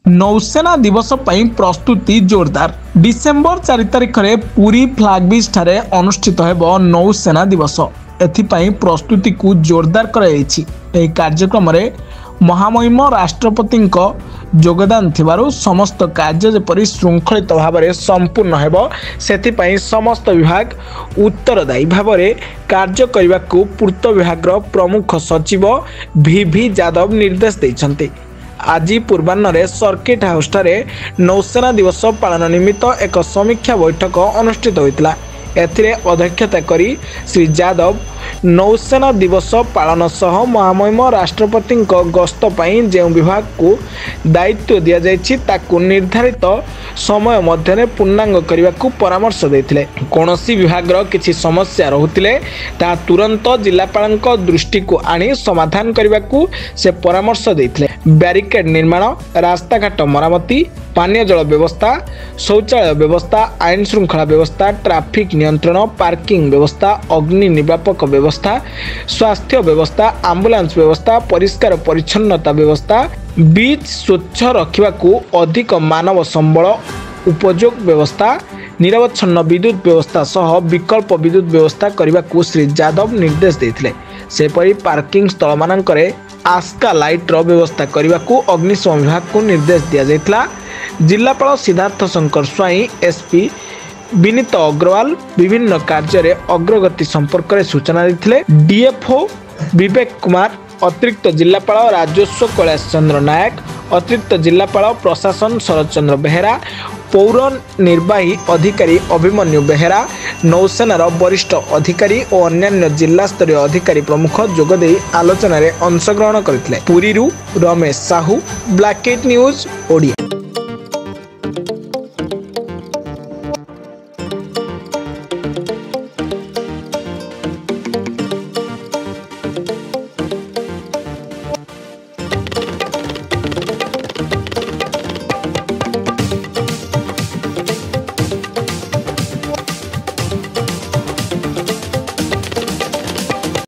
नौसेना दिवस पई प्रस्तुति जोरदार। डिसेम्बर 4 तारिख में पुरी फ्लैग बीच ठारे अनुष्ठित हेबो नौसेना दिवस। एथिपाई प्रस्तुति को जोरदार कराଯାଇଛି। एही कार्यक्रम रे महामहिम राष्ट्रपति योगदान थिबारु समस्त कार्य जेपरि श्रृंखलित भाव में संपूर्ण हेबो सेथिपाई समस्त विभाग उत्तरदायी भाव में कार्य करने को पूर्त विभाग प्रमुख सचिव VV यादव निर्देश दैछन्ते। आज पूर्वाह्न सर्किट हाउस ठारे नौसेना दिवस पालन निमित्त एक समीक्षा बैठक अनुष्ठित होता। एथिरे अध्यक्षता करी श्री यादव नौसेना दिवस पालन सह महामहिम राष्ट्रपति गस्त पई जो विभाग को दायित्व दि जाइछि ताकू निर्धारित समय मध्य पूर्णांग करने को परामर्श देथिले। कोनोसी विभाग किछि समस्या रहुतिले ता तुरंत जिलापाल दृष्टि को आनी समाधान करने को से परामर्श देथिले। बैरिकेड निर्माण, रास्ताघाट मरामती, पानीय जल व्यवस्था, शौचालय व्यवस्था, आईन श्रृंखला व्यवस्था, ट्रैफिक नियंत्रण, पार्किंग व्यवस्था, अग्नि निर्वापक व्यवस्था, स्वास्थ्य व्यवस्था, एम्बुलेंस व्यवस्था, परिष्कार परिच्छन्नता व्यवस्था, बीच स्वच्छ रखा को अधिक मानव संबल उपयोग व्यवस्था, निरवच्छिन्न विद्युत व्यवस्था सह विकल्प विद्युत व्यवस्था करने को श्री यादव निर्देश देथिले। सेपरि पार्किंग स्थल मानकरे आस्का लाइट व्यवस्था करने को अग्निशम विभाग को निर्देश दिया जायतिला। जिलापाल सिद्धार्थ शंकर स्वाई, एसपी विनीत अग्रवाल विभिन्न कार्य रे अग्रगति संपर्क में सूचना देथिले। डीएफओ विवेक कुमार, अतिरिक्त जिलापाल राजस्व कैलाश चंद्र नायक, अतिरिक्त जिलापाल प्रशासन शरद चंद्र बेहेरा, पौर निर्वाही अधिकारी अभिमन्यु बेहेरा, नौसेनार वरिष्ठ अधिकारी और अन्य जिला स्तरीय अधिकारी प्रमुख जोगदे आलोचन में अंशग्रहण करथिले। पुरीरू रमेश साहू, ब्लैक न्यूज ओडिया।